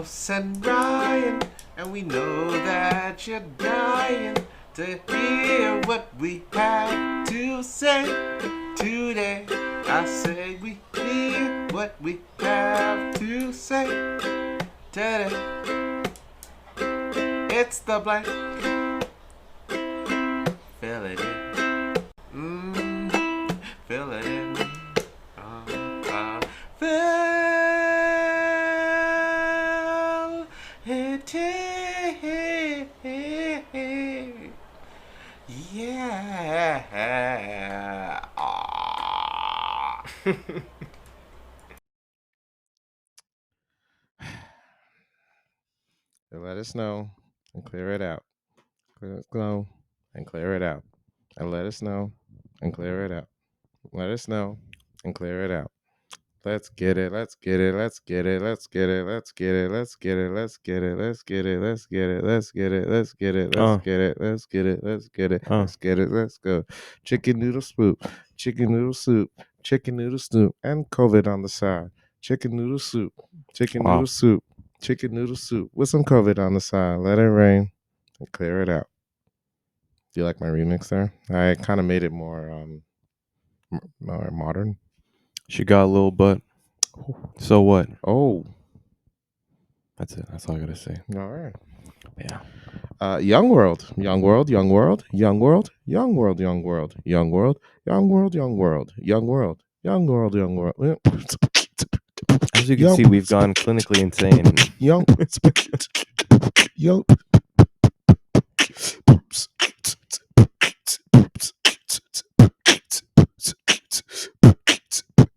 Carlos and Ryan, and we know that you're dying to hear what we have to say today. I say we hear what we have to say today. It's the blank. Fill it in. Fill it in. Fill it in. Yeah. Let us know and clear it out. Let us know and clear it out. And let us know and clear it out. Let us know and clear it out. Let's get it. Let's get it. Let's get it. Let's get it. Let's get it. Let's get it. Let's get it. Let's get it. Let's get it. Let's get it. Let's get it. Let's get it. Let's get it. Let's get it. Let's get it. Let's go. Chicken noodle soup. Chicken noodle soup. Chicken noodle soup. And COVID on the side. Chicken noodle soup. Chicken noodle soup. Chicken noodle soup with some COVID on the side. Let it rain and clear it out. Do you like my remix there? I kind of made it more modern. She got a little butt. So what? Oh, that's it. That's all I gotta say. All right. Yeah. Young world, young world, young world, young world, young world, young world, young world, young world, young world, young world, young world, young world. As you can see, we've gone clinically insane. Young, young.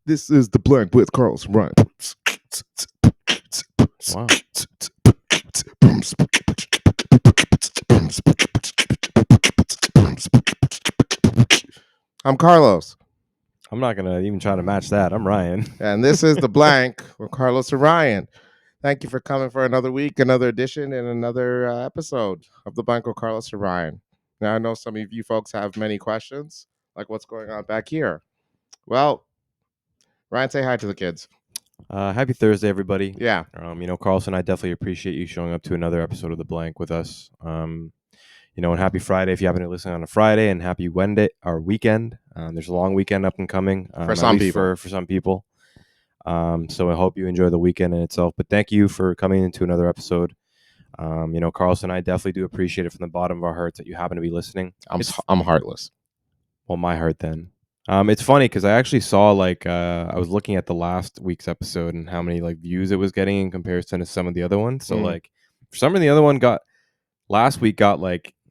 This is the blank with Carlos Ryan. Wow. I'm Carlos. I'm not gonna even try to match that. I'm Ryan. And this is the blank with Carlos and Ryan. Thank you for coming for another week, another edition, and another episode of the blank with Carlos and Ryan. Now, I know some of you folks have many questions, like what's going on back here. Well, Ryan, say hi to the kids. Happy Thursday, everybody. Yeah. Carlson, I definitely appreciate you showing up to another episode of The Blank with us. And happy Friday if you happen to listen on a Friday, and happy Wednesday or weekend. There's a long weekend up and coming for some people. For some people. So I hope you enjoy the weekend in itself. But thank you for coming into another episode. Carlson and I definitely do appreciate it from the bottom of our hearts that you happen to be listening. I'm heartless. Well, my heart then. It's funny because I actually saw I was looking at the last week's episode and how many views it was getting in comparison to some of the other ones. So for some of the other one last week got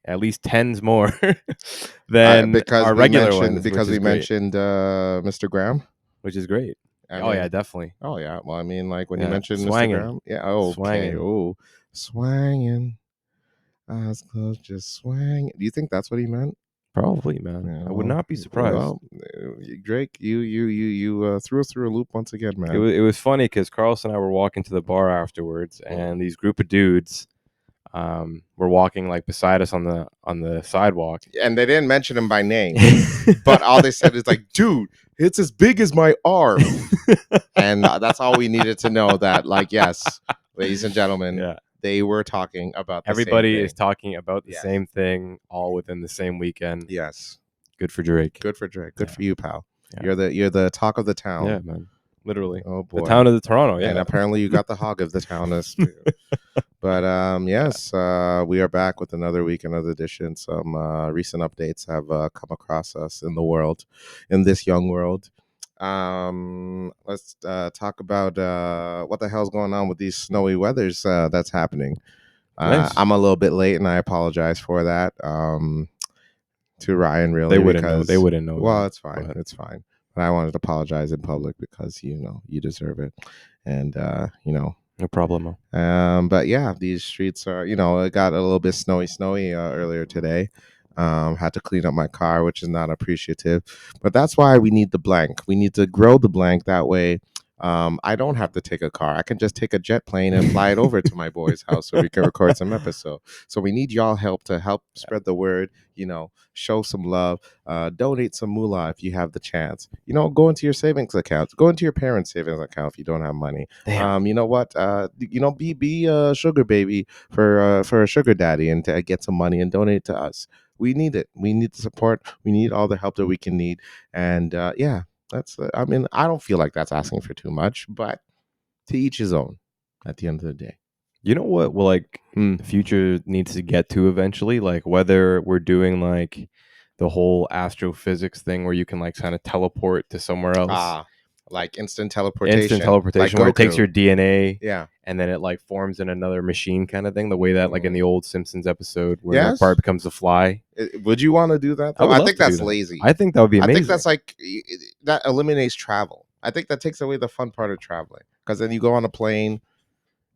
at least tens more than our regular ones. Because we mentioned Mr. Graham, which is great. Yeah, definitely. Oh yeah. Well, I mean, when you mentioned swangin'. Mr. Graham, yeah. Oh, okay. Oh, swanging. Eyes closed, just swang. Do you think that's what he meant? Probably, man. Yeah, I would not be surprised. Well, Drake, you threw us through a loop once again, man. It was funny because Carlos and I were walking to the bar afterwards, and these group of dudes were walking beside us on the sidewalk, and they didn't mention him by name, but all they said is dude, it's as big as my arm, and that's all we needed to know. That yes, ladies and gentlemen. Yeah. They were talking about the everybody same thing. Is talking about the same thing, all within the same weekend. Yes, good for Drake. Good for Drake. Good for you, pal. Yeah. You're the talk of the town. Yeah, man. Literally. Oh boy, the town of the Toronto. Yeah, and apparently you got the hog of the town. But yes, we are back with another week, another edition. Some recent updates have come across us in the world, in this young world. Let's talk about what the hell's going on with these snowy weathers that's happening. Nice. I'm a little bit late, and I apologize for that. To Ryan, really, they wouldn't know. Well, it's fine. It's fine. But I wanted to apologize in public because you deserve it, and no problem. But yeah, these streets are it got a little bit snowy earlier today. Had to clean up my car, which is not appreciative, but that's why we need the blank. We need to grow the blank. That way I don't have to take a car. I can just take a jet plane and fly it over to my boy's house so we can record some episode. So we need y'all help to help spread the word. Show some love. Donate some moolah if you have the chance. Go into your savings account. Go into your parents' savings account if you don't have money. Damn. You know what? Be a sugar baby for a sugar daddy and to get some money and donate to us. We need it. We need the support. We need all the help that we can need. And yeah, I mean, I don't feel like that's asking for too much, but to each his own at the end of the day. You know what? Well, like the future needs to get to eventually, like whether we're doing like the whole astrophysics thing where you can like kind of teleport to somewhere else, Like instant instant teleportation. Like teleportation, where it takes your Goku. DNA Yeah. and then it like forms in another machine kind of thing. The way that like in the Mm. old Simpsons episode where Yes. Bart becomes a fly. Would you want to do that I though? would I love think to do that's that. lazy. I think that would be I amazing. think that's like that eliminates travel. I think that takes away the fun part of traveling because then you go on a plane.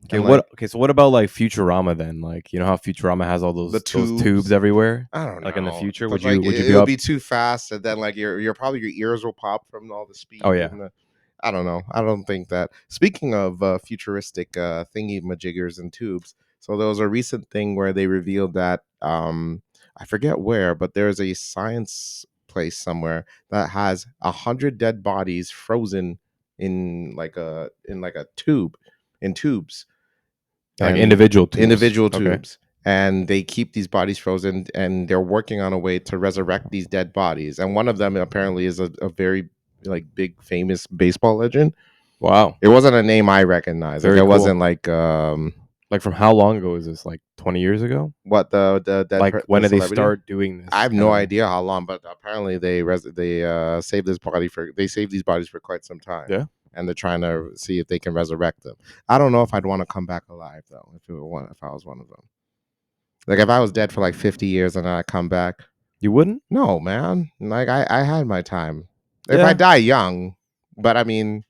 Okay, And like so what about like Futurama then? Like, you know how Futurama has all the those tubes everywhere? I don't Like in the know, future, but like would you be it'll up? be too fast, and then like your probably your ears will pop from all the speed. Oh yeah. And I don't know. I don't think that. Speaking of futuristic thingy majiggers and tubes, so there was a recent thing where they revealed that I forget where, but there's a science place somewhere that has 100 dead bodies frozen in like a tube in tubes Like and individual tubes. individual Okay. tubes. And they keep these bodies frozen, and they're working on a way to resurrect these dead bodies. And one of them apparently is a very like big famous baseball legend. Wow. It wasn't a name I recognized. Like Very it cool. wasn't like Like from how long ago is this? Like 20 years ago? what the dead Like when the did they celebrity? start doing this? I have kind no of thing? idea how long, but apparently they saved these bodies for quite some time. Yeah. And they're trying to see if they can resurrect them. I don't know if I'd want to come back alive though. If I was one of them. Like if I was dead for like 50 years and then I come back, You wouldn't? no, man. Like I had my time. If I Yeah. die young, but I mean,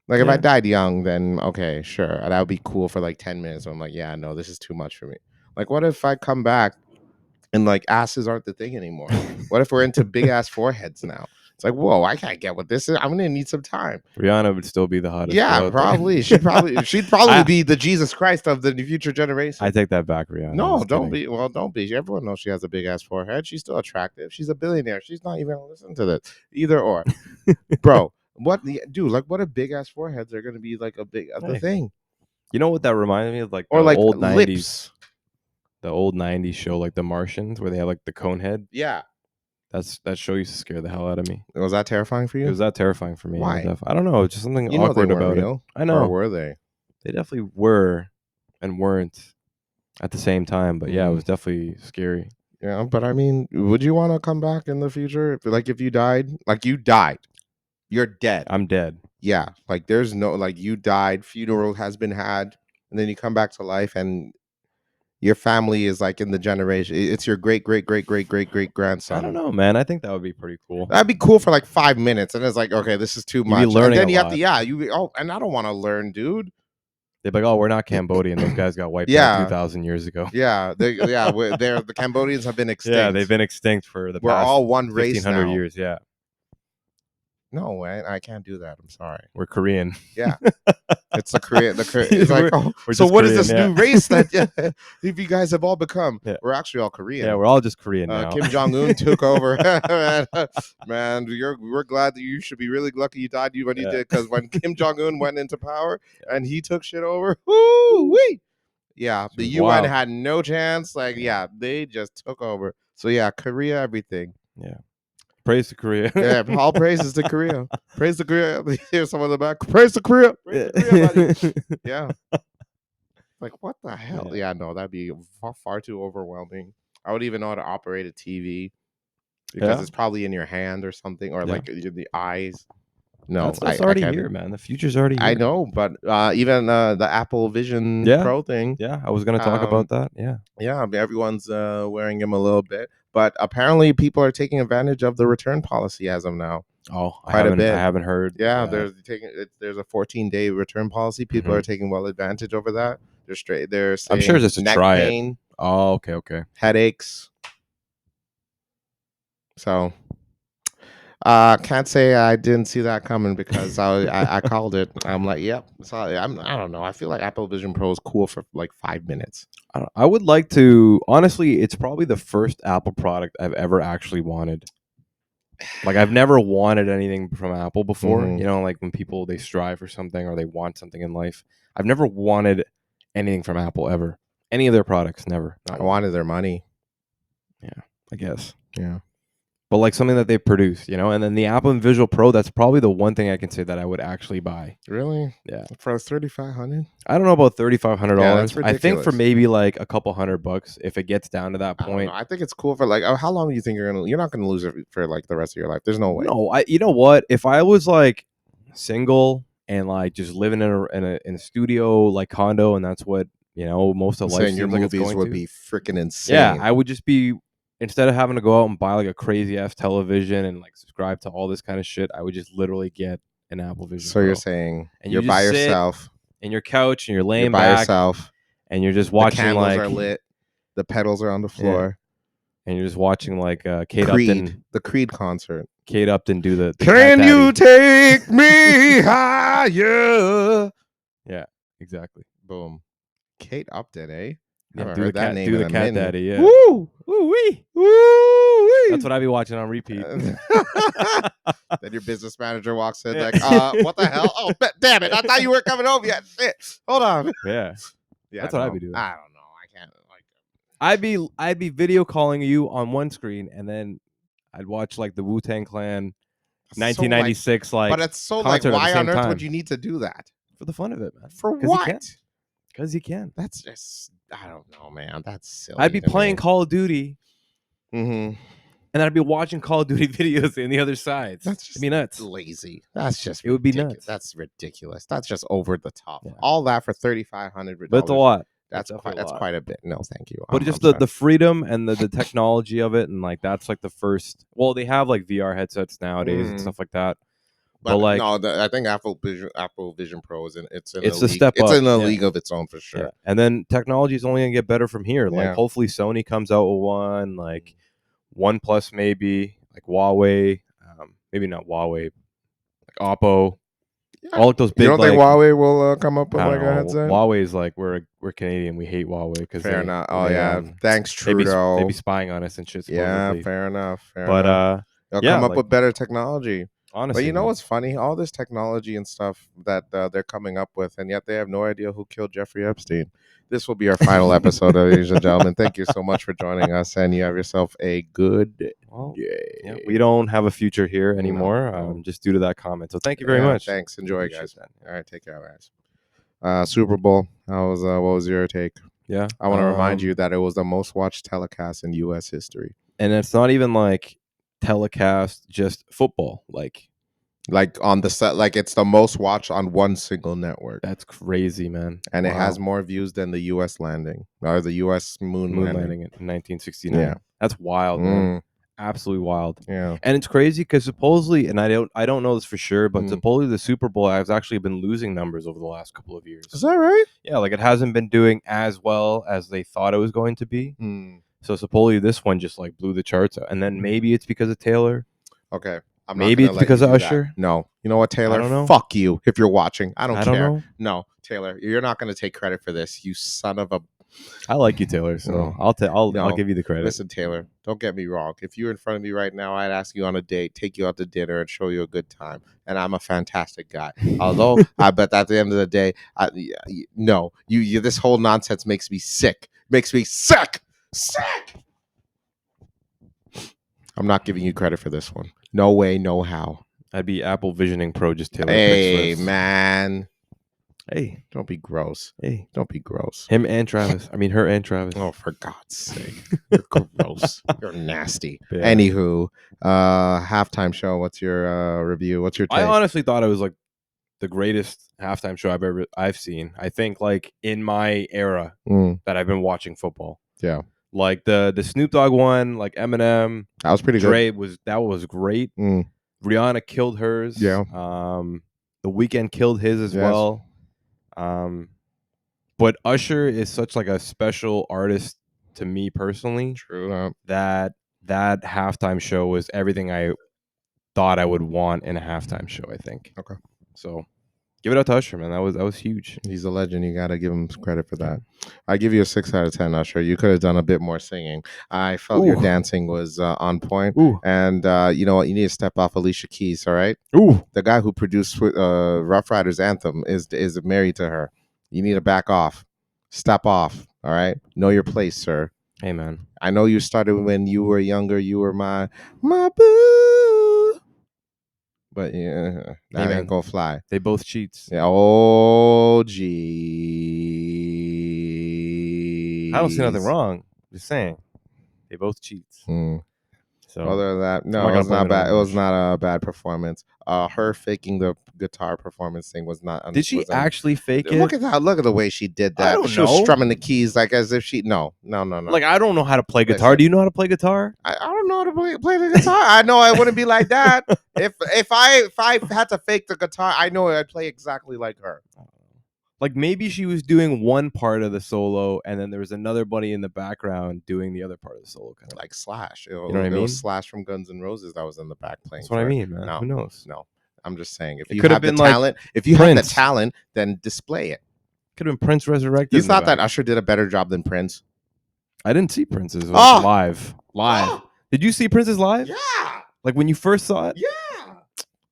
like if I Yeah. died young, then okay, sure, that would be cool for like 10 minutes. I'm like, yeah, no, this is too much for me. Like, what if I come back and like asses aren't the thing anymore? What if we're into big ass foreheads now? It's like, whoa, I can't get what this is. I'm gonna need some time. Rihanna would still be the hottest girl Yeah, out there. probably. She'd probably be the Jesus Christ of the future generation. I take that back, Rihanna. No, don't be. Well, don't be. Everyone knows she has a big ass forehead. She's still attractive. She's a billionaire. She's not even gonna listen to this. Either or, bro. Dude? Like, what if big ass foreheads are gonna be like a big the Hey. thing, You know what that reminded me of? Like or the like old 90s, lips? the old 90s show, like The Martians, where they have like the cone head. Yeah. That show used to scare the hell out of me. Was that terrifying for It you? was that terrifying for me. Why? I don't know. Just something You know they awkward weren't about it. real. I Or know. were they? They definitely were and weren't at the same time. But yeah, it was definitely scary. Yeah, but I mean, would you want to come back in the future? If you died, like you died, you're dead. I'm dead. Yeah, like there's no like you died, funeral has been had, and then you come back to life, and your family is like in the generation. It's your great great great great great great grandson. I don't know, man. I think that would be pretty cool. That'd be cool for like 5 minutes, and it's like, okay, this is too You'd much. be learning and then a you have to, lot. yeah, and I don't want to learn, dude. They'd be like, "Oh, we're not Cambodian. Those guys got wiped Yeah. out 2,000 years ago." Yeah, the Cambodians have been extinct. Yeah, they've been extinct for the We're past all one race 1,500 now. years. Yeah, No, I can't do that. I'm sorry. we're Korean. Yeah, it's the Korea. It's like, we're so just what is Korean, this yeah. new race that if you guys have all become? Yeah. We're actually all Korean. Yeah, we're all just Korean now. Kim Jong Un took over. Man, we're glad that you should be really lucky you died when you did, because when Kim Jong Un went into power and he took shit over, woo-wee. Yeah, the UN wild. had no chance. Like, yeah, they just took over. So yeah, Korea, everything. Yeah. Praise to Korea. Yeah, all praises to Korea. Praise to Korea. Here's someone in the back. Praise to Korea. Praise to Korea, buddy. Yeah. Like, what the hell? Yeah, no, that'd be far too overwhelming. I would even know how to operate a TV because it's probably in your hand or something, or like the eyes. No, that's I already can't here, man. The future's already here. I know, but even the Apple Vision Pro thing. Yeah, I was going to talk about that. Yeah. Yeah, I mean, everyone's wearing them a little bit, but apparently people are taking advantage of the return policy as of now. Oh, Quite a bit. I haven't heard. Yeah, that. there's a 14-day return policy. People are taking well advantage over that. They're saying I'm sure just to neck try pain, it. Oh, okay. headaches. So Can't say I didn't see that coming because I called it. I'm like, yep. So I don't know. I feel like Apple Vision Pro is cool for like 5 minutes. I would like to honestly. It's probably the first Apple product I've ever actually wanted. Like I've never wanted anything from Apple before. Mhm. You know, like when people they strive for something or they want something in life. I've never wanted anything from Apple ever. Any of their products, never. Not I one. wanted their money. Yeah, I guess. Yeah. But like something that they produce, you know. And then the Apple Visual Pro, that's probably the one thing I can say that I would actually buy. Really? Yeah. For 3,500? I don't know about $3,500. Yeah, that's I think for ridiculous. maybe like a couple $100 if it gets down to that I don't know. point. I think it's cool for like, how long do you think you're not gonna lose it for like the rest of your life? There's no way. No, you know what? If I was like single and like just living in a studio like condo, and that's what most of I'm life saying your seems like it's movies going would to. be freaking insane. Yeah, I would just be instead of having to go out and buy like a crazy ass television and like subscribe to all this kind of shit, I would just literally get an Apple Vision So Pro. you're saying And you're you just by sit yourself. in your couch and you're You're laying by back yourself. and you're just The watching candles like are lit. The pedals are on the floor. and you're just watching like Kate Creed, Upton. the Creed concert. Kate Upton do the Can Cat you Daddy. take me higher? Yeah, exactly. Boom. Kate Upton, eh? Yeah, Haven't do the heard that cat, name do in the a Cat minute. Daddy. Yeah. Woo! Woo wee. Woo! That's what I be watching on repeat. Then your business manager walks in Yeah. like, what the hell? Oh, damn it! I thought you weren't coming home yet. Shit. Hold on. Yeah, Yeah, that's what I'd no, be doing. I don't know. I can't like. I'd be video calling you on one screen, and then I'd watch like the Wu-Tang Clan So, like, 1996 but it's so like, concert at the why same on earth time would you need to do that? for the fun of it, man. For Because you can. what? Because you can. That's just, I don't know, man. That's silly. I'd be to playing me. Call of Duty, Mm-hmm. and I'd be watching Call of Duty videos in the other sides. That's just It'd be nuts. lazy. That's just It would be ridiculous. nuts. That's ridiculous. That's just over the top. Yeah. All that for $3,500. But it's a lot. That's definitely a lot. quite a bit. No, thank you. But just the freedom and the technology of it, and like that's like the first. Well, they have like VR headsets nowadays and stuff like that. But like, no, I think Apple Vision Pro is it's It's a a step It's up, in a yeah. league of its own for sure. yeah. And then technology is only gonna get better from here. Like Yeah. hopefully Sony comes out with one, like OnePlus maybe, like Huawei, maybe not Huawei, like Oppo. All of those big. You don't think like, Huawei will come up with I like don't a know. headset? Huawei is like we're Canadian. We hate Huawei because Fair enough. Oh yeah, thanks they Trudeau. be spying on us and shit. Yeah, Supposedly. fair enough. But they'll yeah, come up like, with better technology. honestly, But you know man. what's funny? All this technology and stuff that they're coming up with, and yet they have no idea who killed Jeffrey Epstein. This will be our final episode, ladies and gentlemen. Thank you so much for joining us, and you have yourself a good day. Yeah, we don't have a future here anymore, no. just due to that comment. So thank you very much. Thanks. Enjoy, Appreciate guys. that. All right, take care, guys. Super Bowl. What was your take? Yeah, I want to remind you that it was the most watched telecast in U.S. history. and it's not even like telecast just football. Like on the set, like it's the most watched on one single network. That's crazy, man. And it has more views than the U.S. landing or the U.S. moon landing in 1969. Yeah. That's wild, man. Absolutely wild. Yeah. And it's crazy because supposedly, and I don't know this for sure, but Mm. supposedly the Super Bowl has actually been losing numbers over the last couple of years. Is that right? Yeah, like it hasn't been doing as well as they thought it was going to be. So supposedly this one just like blew the charts out. And then maybe it's because of Taylor. Okay. Maybe it's because of Usher. No. You know what, Taylor? I don't know. Fuck you if you're watching. I don't care. don't know. No, Taylor, you're not going to take credit for this. You son of a. I like you, Taylor. So No. I'll give you the credit. Listen, Taylor, don't get me wrong. If you're in front of me right now, I'd ask you on a date, take you out to dinner, and show you a good time. And I'm a fantastic guy. Although I bet at the end of the day, no, you this whole nonsense makes me sick. Makes me sick. Sick. I'm not giving you credit for this one. No way, no how. I'd be Apple Visioning Pro just Taylor. Hey, man. Hey, don't be gross. Hey, don't be gross. Him and Travis. I mean, her and Travis. Oh, for God's sake. You're gross. You're nasty. Yeah. Anywho, halftime show. What's your review? What's your take? I honestly thought it was like the greatest halftime show I've seen. I think like in my era that I've been watching football. Yeah. Like the Snoop Dogg one, like Eminem. That was pretty good. good. That was great. Rihanna killed hers. Yeah. The Weeknd killed his as well. But Usher is such like a special artist to me personally. True. That halftime show was everything I thought I would want in a halftime show. I think. Okay. So give it up to Usher, man. That was huge. He's a legend. You got to give him credit for that. I give you a 6 out of 10, Usher. You could have done a bit more singing. I felt your Ooh. dancing was on point. Ooh. And you know what? You need to step off Alicia Keys, all right? Ooh. The guy who produced Rough Riders Anthem is married to her. You need to back off. Step off, all right? Know your place, sir. Hey, man. I know you started when you were younger. You were my boo. But yeah, that Hey, ain't gonna fly. They both cheats. Yeah. Oh, gee. I don't see nothing wrong. Just saying. They both cheats. So Other than that, I'm no, not it gonna was blame not it bad. on It was Usher. not a bad performance. Her faking the guitar performance thing was not. Did she actually fake it? Look at that! Look at the way she did that. I don't She was know. strumming the keys like as if she. No. Like, I don't know how to play guitar. Listen. Do you know how to play guitar? I don't know how to play the guitar. I know I wouldn't be like that. If I had to fake the guitar, I know I'd play exactly like her. Like, maybe she was doing one part of the solo, and then there was another buddy in the background doing the other part of the solo. Kind of Like Slash. You know what I It mean? was Slash from Guns N' Roses that was in the back playing. That's what I mean, man. No, Who knows? no. I'm just saying, if It you could have have the been like talent, if you have the Prince. talent, then display it. Could have been Prince resurrected. You in the thought that back. Usher did a better job than Prince? I didn't see Prince's Oh! live. Oh! Did you see Prince's live? Yeah. Like when you first saw it? Yeah.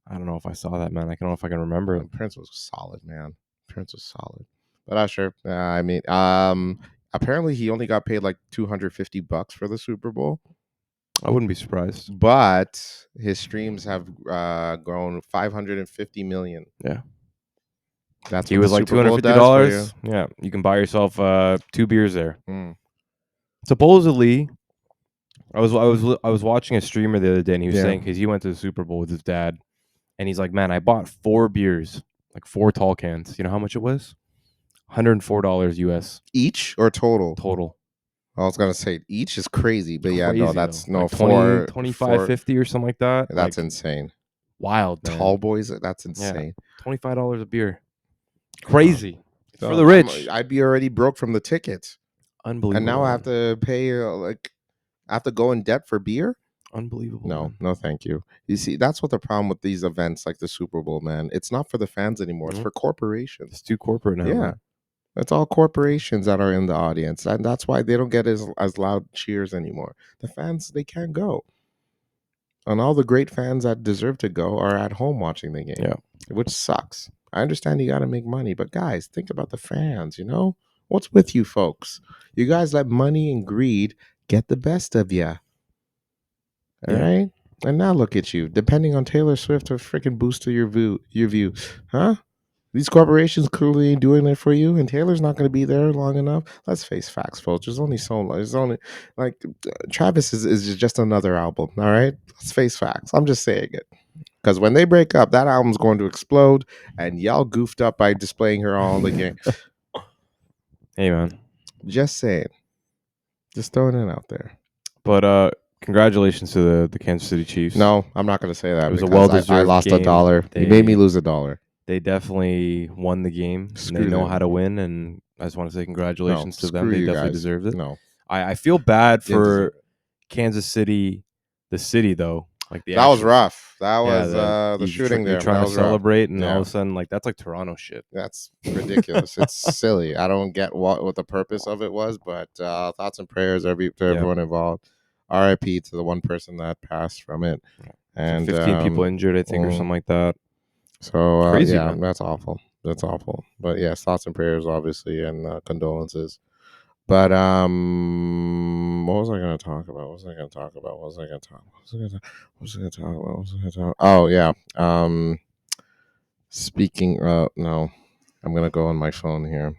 I don't know if I saw that, man. I don't know if I can remember it. Prince was solid, man. Prince was solid. But Usher, I mean, apparently he only got paid like $250 for the Super Bowl. I wouldn't be surprised. But his streams have grown 550 million. Yeah. That's He what was the like Super Bowl does $250. for you. Yeah. You can buy yourself 2 beers there. Mm. Supposedly, I was watching a streamer the other day, and he was Yeah. saying, because he went to the Super Bowl with his dad, and he's like, man, I bought 4 beers, like 4 tall cans. You know how much it was? $104 US Each or total? total. I was gonna say each is crazy, but yeah, no, Crazy, that's though. no Like 4, 25, 50 or something like that. That's like, insane. wild, man. Tall boys, that's insane. $25 a beer. Crazy. It's for So, the rich. I'd be already broke from the tickets, Unbelievable. and now I have to pay I have to go in debt for beer. Unbelievable. No, man. no, thank you. You see, that's what the problem with these events like the Super Bowl, man. It's not for the fans anymore. It's Mhm. for corporations. It's too corporate now. Yeah. man. It's all corporations that are in the audience, and that's why they don't get as loud cheers anymore. The fans, they can't go, and all the great fans that deserve to go are at home watching the game. Yeah. Which sucks. I understand you got to make money, but guys, think about the fans. You know what's with you folks? You guys let money and greed get the best of you. All right, and now look at you, depending on Taylor Swift to freaking boost to your view, huh? These corporations clearly ain't doing it for you, and Taylor's not going to be there long enough. Let's face facts, folks. There's only so long. There's only like Travis is just another album. All right, let's face facts. I'm just saying it because when they break up, that album's going to explode, and y'all goofed up by displaying her all the game. Hey, man. Just saying, just throwing it out there. But congratulations to the Kansas City Chiefs. No, I'm not going to say that. It was a because well-deserved I lost game. $1. You made me lose $1. They definitely won the game. And they know how to win, and I just want to say congratulations to them. They definitely deserved it. No, I feel bad Didn't deserve for it. Kansas City, the city, though. Like that was rough. That was the you shooting there. You're trying that to was rough. celebrate, and Yeah. all of a sudden, like, that's like Toronto shit. That's ridiculous. It's silly. I don't get what the purpose of it was, but thoughts and prayers to everyone involved. RIP to the one person that passed from it. And 15 people injured, I think, or something like that. So Crazy, yeah, man. that's awful. That's awful. But yes, thoughts and prayers, obviously, and condolences. But what was I going to talk about? Oh yeah. Speaking. No, I'm gonna go on my phone here.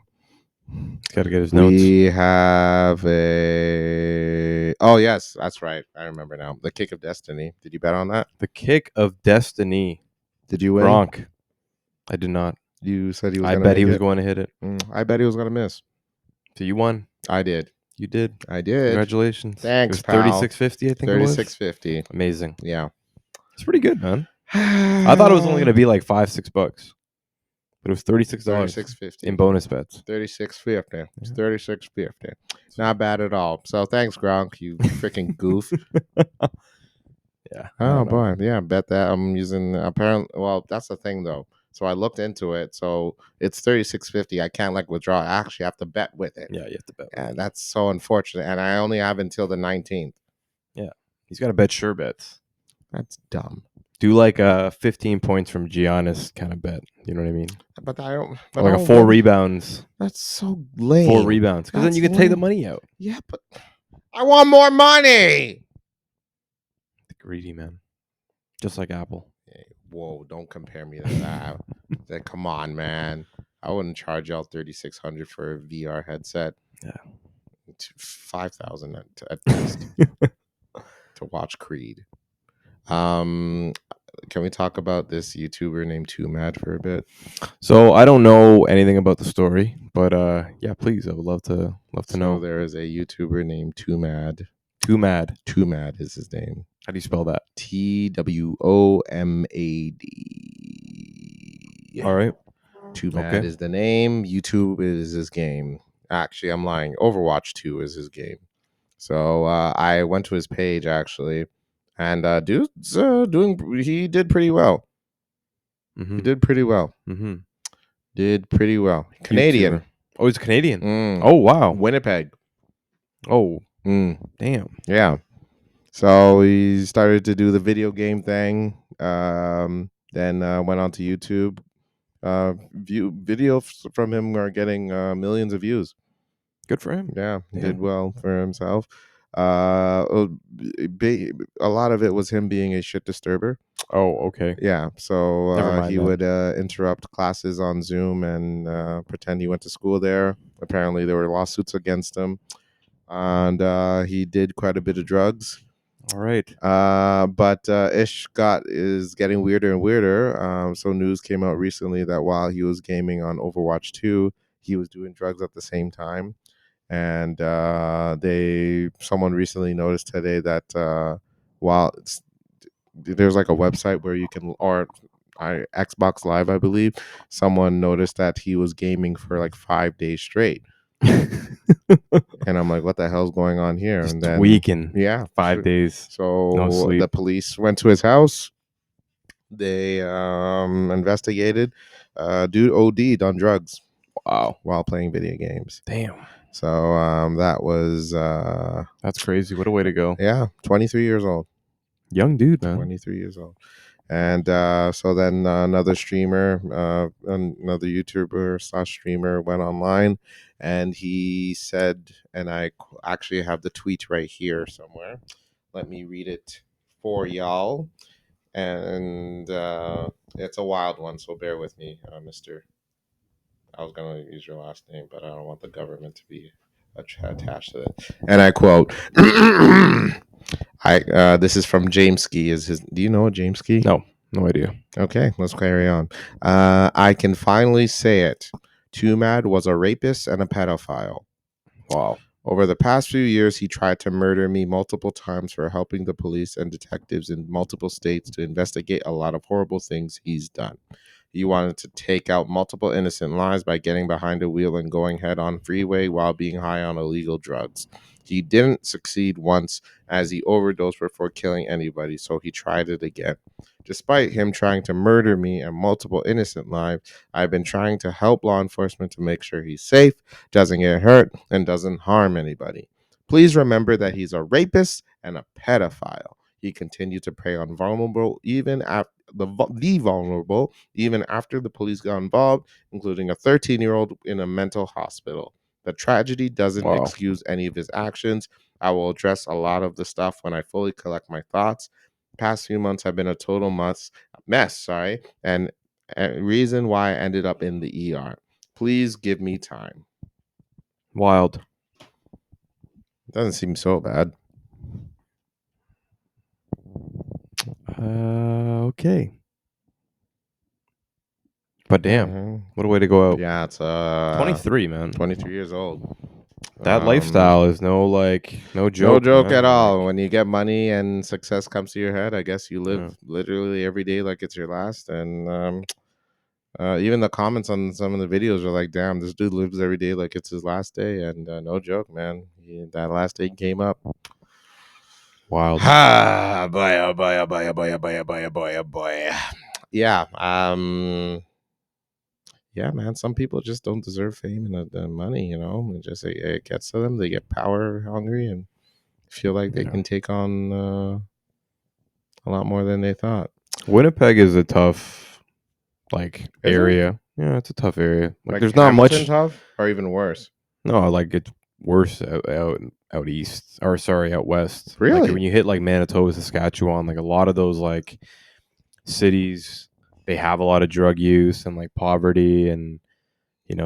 Got to get his notes. We have a. Oh yes, that's right. I remember now. The Kick of Destiny. Did you bet on that? The Kick of Destiny. Did you win? Gronk. I did not. You said he was. I bet he was going to hit it. I bet he was going to miss. So you won. I did. You did. I did. Congratulations. Thanks, it was $36.50, I think it was. $36.50. Amazing. Yeah. It's pretty good, man. I thought it was only going to be like $5-6, but it was $36. $36.50 in bonus bets. $36.50. It's $36.50. Not bad at all. So thanks, Gronk. You freaking goof. Yeah, I Oh don't know. boy, yeah, bet that I'm using apparently. Well, that's the thing though. So I looked into it. So it's 36.50. I can't like withdraw. I actually have to bet with it, Yeah, you have to bet with and it. that's so unfortunate. And I only have until the 19th. Yeah, he's got to bet sure bets. That's dumb. Do like a 15 points from Giannis kind of bet. You know what I mean? But I don't. But Or like I a don't four win. rebounds, That's so four lame. rebounds, because then you That's can take the lame. money out. Yeah, but I want more money. Greedy man, just like Apple. Hey, whoa! Don't compare me to that. Come on, man. I wouldn't charge y'all 3,600 for a VR headset. Yeah. 5,000 at best to watch Creed. Can we talk about this YouTuber named Too Mad for a bit? So I don't know anything about the story, but yeah, please, I would love to So know. there is a YouTuber named Too Mad. Too Mad. Too Mad is his name. How do you spell that? TWOMAD. All right. Too Mad Okay. is the name. YouTube is his game. Actually, I'm lying. Overwatch 2 is his game. So I went to his page actually, and dude's doing. He did pretty well. Mm-hmm. He did pretty well. Mm-hmm. Did pretty well. Canadian. YouTuber. Oh, he's Canadian. Mm. Oh wow. Winnipeg. Oh Mm. damn. Yeah. So he started to do the video game thing. Then went on to YouTube. View videos from him are getting millions of views. Good for him. Yeah, Yeah. did well for himself. A lot of it was him being a shit disturber. Oh, okay. Yeah, so Never mind he then. would interrupt classes on Zoom and pretend he went to school there. Apparently, there were lawsuits against him, and he did quite a bit of drugs. All right. But Ish is getting weirder and weirder. So news came out recently that while he was gaming on Overwatch 2, he was doing drugs at the same time. And someone recently noticed today that while there's like a website where you can, or Xbox Live, I believe, someone noticed that he was gaming for like 5 days straight. And I'm like, what the hell's going on here? Just And then, tweaking. yeah, 5 days. so No sleep. the police went to his house. They investigated. Dude OD'd on drugs. Wow. While playing video games. Damn. So that was That's crazy. What a way to go. Yeah, 23 years old. Young dude, man. 23 years old. And so then another streamer, another YouTuber / streamer went online, and he said, and I actually have the tweet right here somewhere. Let me read it for y'all. And it's a wild one, so bear with me, Mr. I was going to use your last name, but I don't want the government to be attached to it. And I quote, this is from James Ski. Do you know James Ski? No idea. Okay, let's carry on. I can finally say it. Too Mad was a rapist and a pedophile. Wow. Over the past few years, he tried to murder me multiple times for helping the police and detectives in multiple states to investigate a lot of horrible things he's done. He wanted to take out multiple innocent lives by getting behind a wheel and going head on freeway while being high on illegal drugs. He didn't succeed once, as he overdosed before killing anybody, so he tried it again. Despite him trying to murder me and multiple innocent lives, I've been trying to help law enforcement to make sure he's safe, doesn't get hurt, and doesn't harm anybody. Please remember that he's a rapist and a pedophile. He continued to prey on vulnerable, even after the vulnerable, even after the police got involved, including a 13-year-old in a mental hospital. The tragedy doesn't excuse any of his actions. I will address a lot of the stuff when I fully collect my thoughts. Past few months have been a total mess, and a reason why I ended up in the ER. Please give me time. Wild. Doesn't seem so bad. Okay. But damn, what a way to go out. Yeah, it's 23, man. 23 years old. That lifestyle is no joke. No joke man. at all. When you get money and success comes to your head, I guess you live literally every day like it's your last. And even the comments on some of the videos are like, damn, this dude lives every day like it's his last day. And no joke, man. That last day came up. Wild. Ah, boy, oh boy, oh boy, oh boy, oh boy, oh boy, oh boy, oh boy. Yeah. Yeah, man. Some people just don't deserve fame and the money. It gets to them. They get power hungry and feel like they Yeah. can take on a lot more than they thought. Winnipeg is a tough Is it? area. Yeah, it's a tough area. Like there's not Hamilton much. tough, or even worse. No, like it's worse out east, or sorry, out west. Like Really? when you hit like Manitoba, Saskatchewan, like a lot of those like cities, they have a lot of drug use and like poverty and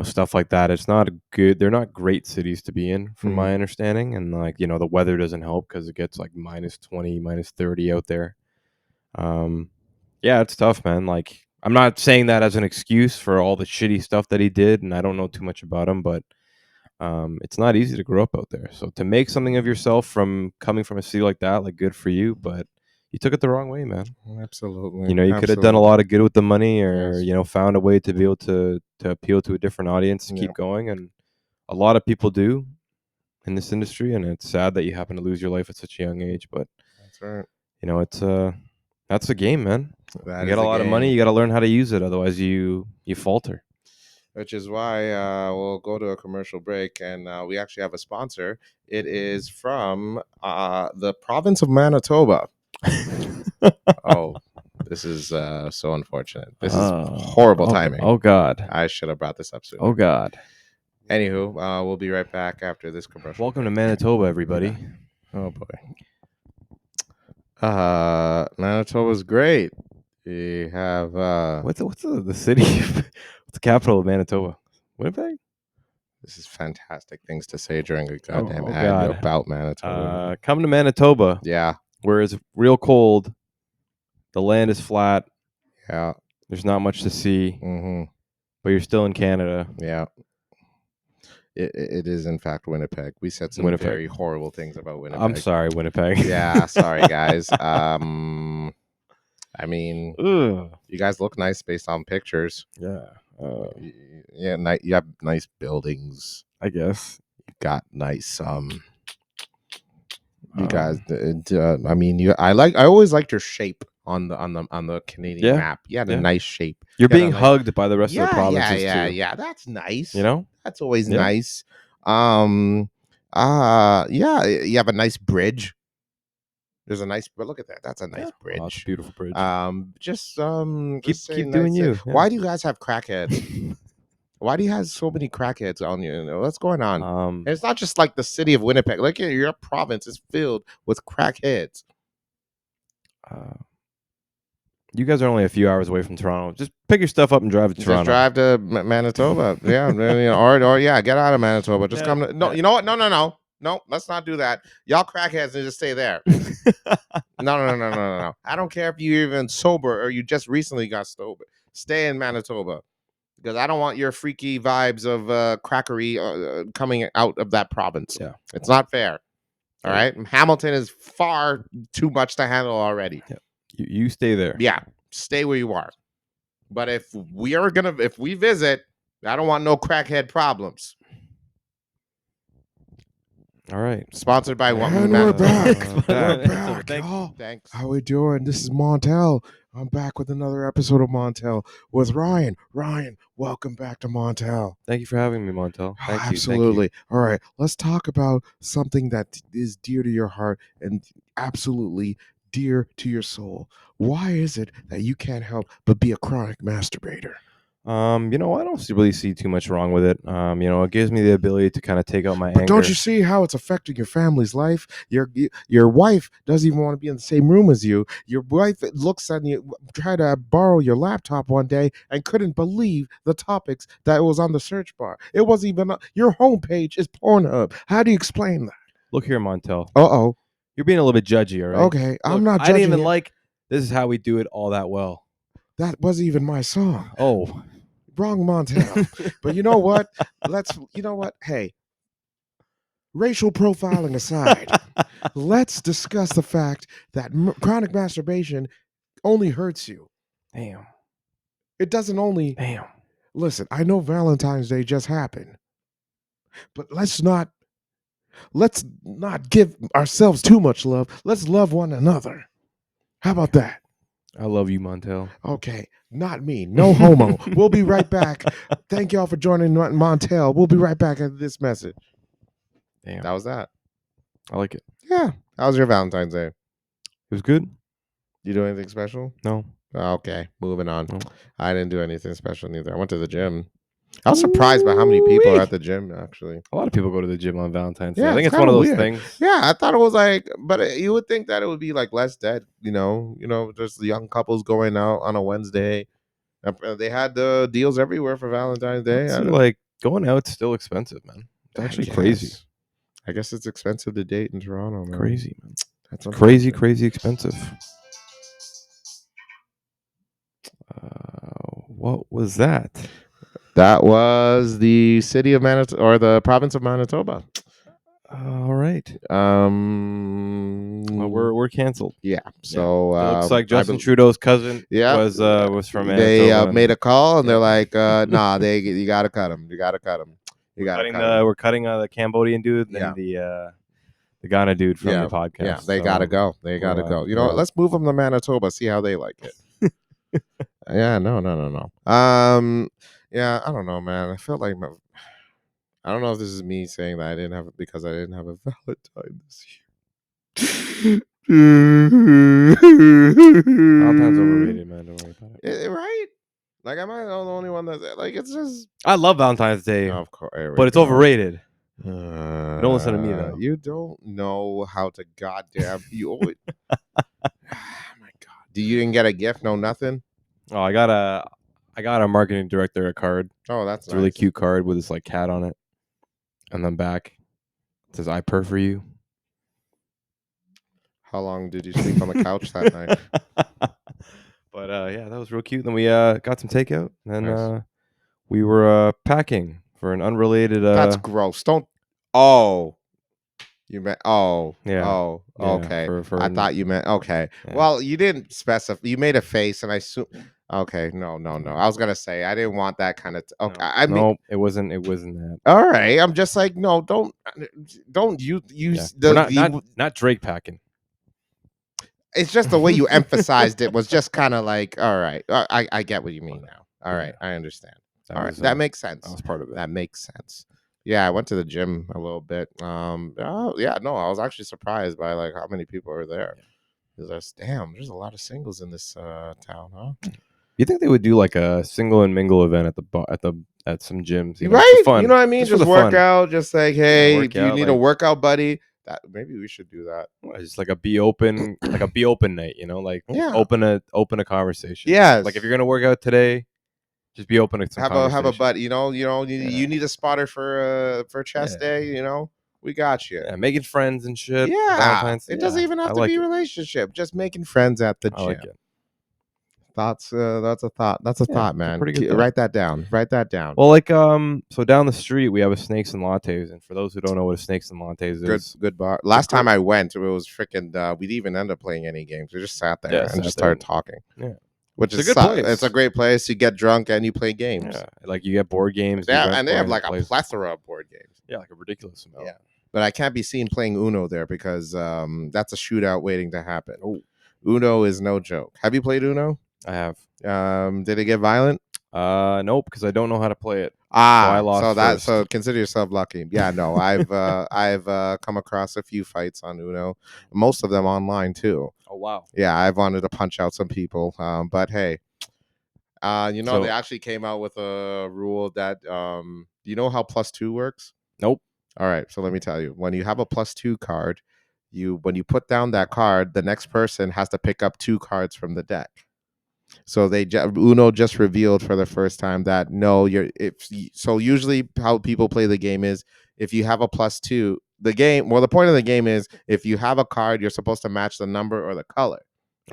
stuff like that. It's not a good. They're not great cities to be in, from my understanding. And like the weather doesn't help because it gets like -20, -30 out there. Yeah, it's tough, man. Like I'm not saying that as an excuse for all the shitty stuff that he did, and I don't know too much about him, but it's not easy to grow up out there. So to make something of yourself from coming from a city like that, like good for you, but you took it the wrong way, man. Absolutely. You could have done a lot of good with the money, or Yes. found a way to be able to appeal to a different audience to Yeah. keep going. And a lot of people do in this industry, and it's sad that you happen to lose your life at such a young age. But That's right. it's that's the game, man. That You is got a the lot of money, game. you got to learn how to use it, otherwise you falter. Which is why we'll go to a commercial break, and we actually have a sponsor. It is from the province of Manitoba. Oh, this is so unfortunate. This is horrible timing. Oh God. I should have brought this up sooner. Oh God. Anywho, we'll be right back after this commercial. Welcome to Manitoba, everybody. Oh boy. Manitoba's great. We have What's the city? What's the capital of Manitoba? Winnipeg. this is fantastic things to say during a goddamn oh ad God. about Manitoba. Come to Manitoba, Yeah, where it's real cold. The land is flat. yeah. There's not much to see, Mm-hmm. but you're still in Canada. Yeah. It is in fact Winnipeg. We said some Winnipeg. very horrible things about Winnipeg. I'm sorry, Winnipeg. Yeah, sorry guys. I mean, Ugh. you guys look nice based on pictures. Yeah. Yeah, you have nice buildings. I guess. You got nice you guys I mean, I always liked your shape on the Canadian map. You had a nice shape. You're being hugged by the rest of the provinces too. Yeah, that's nice. That's always Yeah. nice. Yeah, you have a nice bridge. There's a nice, but look at that. That's a nice bridge. Oh, it's a beautiful bridge. Keep doing you. Yeah. Why do you guys have crackheads? Why do you have so many crackheads on you? What's going on? And it's not just like the city of Winnipeg. Like your province is filled with crackheads. You guys are only a few hours away from Toronto. Just pick your stuff up and drive to Toronto. Just drive to Manitoba. Yeah, or yeah, get out of Manitoba. Just come to, no, you know what? No, let's not do that. Y'all crackheads need to stay there. No. I don't care if you're even sober or you just recently got sober. Stay in Manitoba. Because I don't want your freaky vibes of crackery coming out of that province. Yeah. It's not fair. All right? Hamilton is far too much to handle already. Yeah. You stay there. Yeah. Stay where you are. But if we visit, I don't want no crackhead problems. All right. Sponsored by one. And we're back. We're back. Thanks. How we doing? This is Montel. I'm back with another episode of Montel with Ryan. Ryan, welcome back to Montel. Thank you for having me, Montel. Thank you. Absolutely. All right, let's talk about something that is dear to your heart and absolutely dear to your soul. Why is it that you can't help but be a chronic masturbator? I don't really see too much wrong with it. It gives me the ability to kind of take out my anger. But don't you see how it's affecting your family's life? Your wife doesn't even want to be in the same room as you. Your wife looks at you, try to borrow your laptop one day and couldn't believe the topics that was on the search bar. It wasn't even your homepage is Pornhub. How do you explain that? Look here, Montel. Uh-oh. You're being a little bit judgy, all right? Okay, Look, I'm not I judging didn't even it. like This Is How We Do It all that well. That wasn't even my song. Oh. Wrong Montel. But you know what? Hey, racial profiling aside, let's discuss the fact that chronic masturbation only hurts you. Damn. It doesn't only... Damn. Listen, I know Valentine's Day just happened, but let's not Let's not give ourselves too much love. Let's love one another. How about that? I love you, Montel. Okay, not me. No homo. We'll be right back. Thank y'all for joining Montel. We'll be right back after this message. Damn, That was that. I like it. Yeah. How was your Valentine's Day? It was good. You do anything special? No. Okay, moving on. No. I didn't do anything special neither. I went to the gym. I was surprised by how many people are at the gym, actually. A lot of people go to the gym on Valentine's Day. Yeah, I think it's it's one of kinda those weird. things. Yeah, I thought it was like, but you would think that it would be like less dead, just the young couples going out on a Wednesday. They had the deals everywhere for Valentine's Day. See, like going out's still expensive, man. It's I actually crazy. guess. I guess it's expensive to date in Toronto, man. Crazy, man. That's Crazy, unfortunate. crazy expensive. What was that? That was the city of Manitoba or the province of Manitoba. All right. Well, We're canceled. yeah. So It looks like I Justin bel- Trudeau's cousin Yeah, was from Manitoba. they made a and call and they're Yeah. like, "Nah, you gotta cut him. You gotta cut him. You gotta cut him." we're cutting the Cambodian dude Yeah. and the Ghana dude from Yeah, the podcast. yeah, they gotta go. They gotta go. You know we're what? out. Let's move them to Manitoba. See how they like it. Yeah, no. Yeah, I don't know, man. I felt like I don't know if this is me saying that I didn't have it because I didn't have a Valentine this year. Valentine's overrated, man. Don't worry about it. Right? Like, am I the only one that's like? It's just, I love Valentine's Day, of course, but it's overrated. Don't listen to me, though. You don't know how to goddamn. You always. Oh my god! You didn't get a gift? No, nothing. Oh, I got a marketing director a card. Oh, that's It's a really nice. cute card with this like cat on it, and then back it says "I purr for you." How long did you sleep on the couch that night? But yeah, that was real cute. Then we got some takeout, and Nice. we were packing for an unrelated. That's gross. Don't. Oh, you meant. Oh, Yeah. Oh, Yeah, okay. for I thought you meant. Okay. Yeah. Well, you didn't specify. You made a face, and I assume. Okay. No. I was gonna say I didn't want that kind of. Okay. I mean. no, it wasn't that. All right. I'm just like, no. Don't use Yeah. We're not Drake packing. It's just the way you emphasized it was just kind of like, all right. I get what you mean now. All right. I understand. All right. That makes sense. That was part of it. That makes sense. Yeah, I went to the gym a little bit. Yeah, no, I was actually surprised by like how many people are there. Because there's a lot of singles in this town, huh? You think they would do like a single and mingle event at some gyms? You know, Right? for fun. You know what I mean? Just for Just the work fun. out. Just like, hey, work do you out, need a like- workout buddy? That maybe we should do that. It's like a be open, like a be open night. You know, like Yeah. open a conversation. Yes. Like if you're gonna work out today, just be open to some have conversation. a buddy. You need a spotter for chest day. You know, we got you. Yeah, making friends and shit. Yeah, Valentine's. it doesn't even have I to like be it. a relationship. Just making friends at the I gym. like it. That's a thought. That's a thought, it's a man. pretty good thought. Write that down. Write that down. Well, like so down the street we have a Snakes and Lattes, and for those who don't know what a Snakes and Lattes is, Good bar. Last time I went, it was freaking. We didn't even end up playing any games. We just sat there Yeah, and sat just there. started talking. Yeah. Which It's is a good place. It's a great place. You get drunk and you play games. Yeah, like you get board games. Yeah, you rent and they have board like a places. plethora of board games. Yeah, like a ridiculous amount. Yeah. But I can't be seen playing Uno there because that's a shootout waiting to happen. Oh. Uno is no joke. Have you played Uno? I have. Did it get violent? Nope, because I don't know how to play it. I lost first. So consider yourself lucky. Yeah, no, I've come across a few fights on Uno, most of them online too. Oh wow. Yeah, I've wanted to punch out some people, but hey, So- they actually came out with a rule that you know how +2 works? Nope. All right, so let me tell you. When you have a +2 card, when you put down that card, the next person has to pick up 2 cards from the deck. So Uno just revealed for the first time that no, so usually how people play the game is if you have a +2, the point of the game is if you have a card, you're supposed to match the number or the color,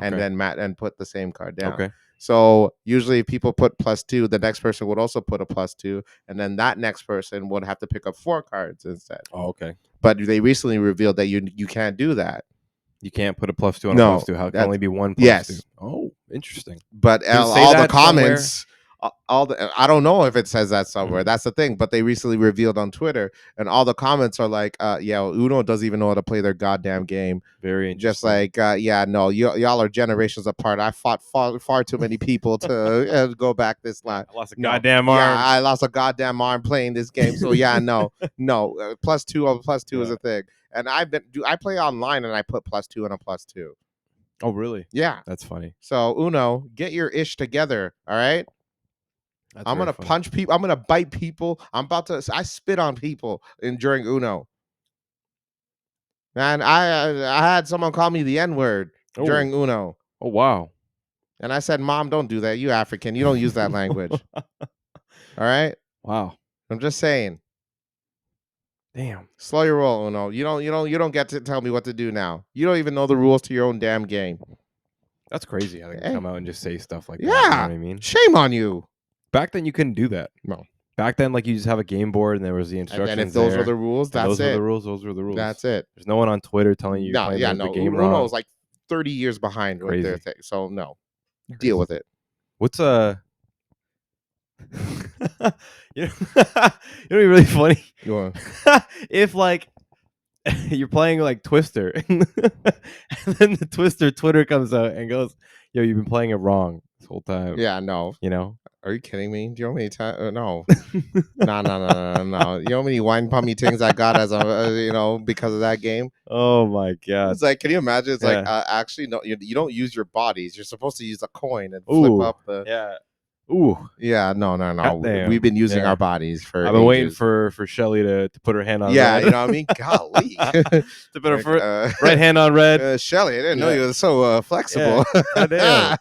and Okay. then and put the same card down. Okay. So usually if people put +2, the next person would also put a +2, and then that next person would have to pick up 4 cards instead. Oh, okay. But they recently revealed that you can't do that. You can't put a +2 on No, a +2. How it can that- only be one +2? yes. Oh, interesting. But Does it say all the that comments, all the I don't know if it says that somewhere. Mhm. That's the thing. But they recently revealed on Twitter, and all the comments are like, yeah, Uno doesn't even know how to play their goddamn game. Very Just interesting. like, yeah, no, y'all are generations apart. I fought far too many people to go back this line. I lost a No, goddamn yeah, arm. I lost a goddamn arm playing this game. So yeah, no, +2 over +2 is Yeah. a thing. And I play online and I put +2 and a +2. Oh, really? Yeah. That's funny. So Uno, get your ish together. All right. That's I'm very gonna funny. punch people. I'm gonna bite people. I spit on people during Uno. Man, I had someone call me the N word Oh. during Uno. Oh, wow. And I said, Mom, don't do that. You African. You don't use that language. All right. Wow. I'm just saying. Damn. Slow your roll, Uno. You don't get to tell me what to do now. You don't even know the rules to your own damn game. That's crazy how they can Eh? come out and just say stuff like that. You know Yeah. what I mean? Shame on you. Back then, you couldn't do that. No. Back then, like, you just have a game board and there was the And instructions then if those there. were the rules, And that's those it. were the rules. Those were the rules. That's it. There's no one on Twitter telling you you're No, playing yeah, the no. game Uno wrong. is like 30 years behind with their Crazy. thing. So no. Deal with it. What's you know, it'd be really funny Go if like you're playing like Twister, and then the Twister Twitter comes out and goes, "Yo, you've been playing it wrong this whole time." Yeah, no. You know? Are you kidding me? Do you know how many times? No. No. You know how many wine pummy things I got as a, because of that game? Oh my god! It's like, can you imagine? It's like, Yeah. actually, no, you don't use your bodies. You're supposed to use a coin and flip Ooh, up the. yeah. Ooh, Yeah, no. goddamn. We've been using Yeah. our bodies for I've been waiting ages. for Shelly to put her hand on Yeah, red. you know what I mean? Golly. To put her Like, right hand on red. Shelly, I didn't know Yeah. you were so flexible. Goddamn.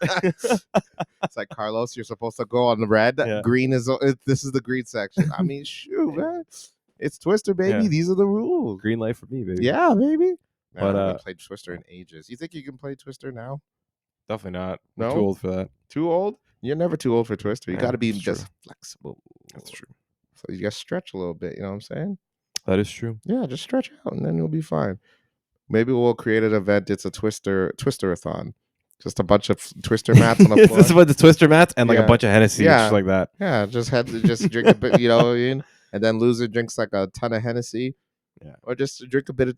It's like, Carlos, you're supposed to go on the red. Yeah. Green is this is the green section. I mean, shoot, man. It's Twister, baby. Yeah. These are the rules. Green light for me, baby. Yeah, baby. But, Man, I haven't played Twister in ages. You think you can play Twister now? Definitely not. I'm No? too old for that. Too old? You're never too old for Twister. You Yeah, got to be that's just true. flexible. That's true. So you got to stretch a little bit. You know what I'm saying? That is true. Yeah, just stretch out, and then you'll be fine. Maybe we'll create an event. It's a Twisterathon. Just a bunch of Twister mats on the Is floor. this about the Twister mats and like a Yeah. bunch of Hennessy and shit like that? Yeah, just drink a bit, you know what I mean? And then loser drinks like a ton of Hennessy. Yeah. Or just drink a bit of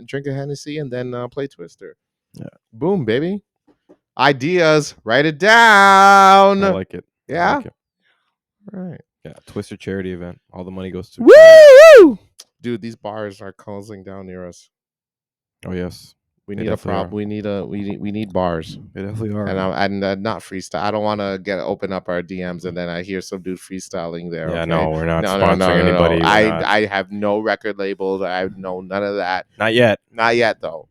drink a Hennessy and then play Twister. Yeah. Boom, baby. Ideas. Write it down. I like it. Yeah. I like it. All right. Yeah. Twister charity event. All the money goes to. Woo! Dude, these bars are closing down near us. Oh yes. We They need a definitely prop. are. We need bars. They definitely are. And not freestyle. I don't want to open up our DMs and then I hear some dude freestyling there. Yeah, okay? no, we're not No. sponsoring anybody. We're not. I have no record labels. I have none of that. Not yet. Not yet, though.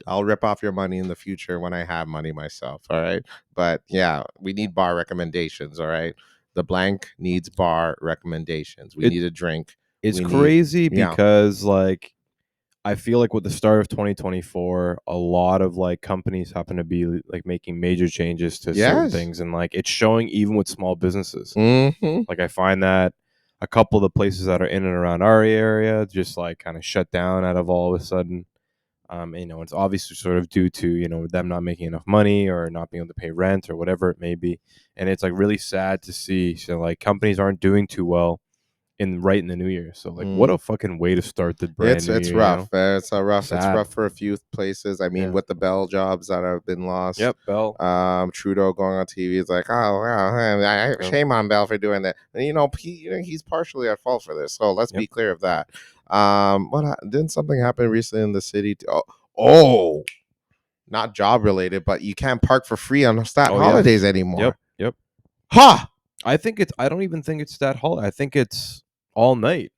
I'll rip off your money in the future when I have money myself. All right. But yeah, we need bar recommendations. All right. The blank needs bar recommendations. We need a drink. It's We need- crazy yeah. because like I feel like with the start of 2024, a lot of like companies happen to be like making major changes to certain Yes. things, and like it's showing even with small businesses. Mm-hmm. Like I find that a couple of the places that are in and around our area just like kind of shut down out of all of a sudden. It's obviously sort of due to them not making enough money or not being able to pay rent or whatever it may be, and it's like really sad to see. So like companies aren't doing too well right in the new year. So like, what a fucking way to start the brand new It's year. rough. It's rough. It's Sad. rough for a few places. I mean, Yeah. with the Bell jobs that have been lost. Yep, Bell. Trudeau going on TV is like, oh, well, shame on Bell for doing that. And he's partially at fault for this. So let's be clear of that. Didn't something happen recently in the city? Not job related, but you can't park for free on holidays anymore. Yep. Ha! I don't even think it's that holiday. I think it's all night.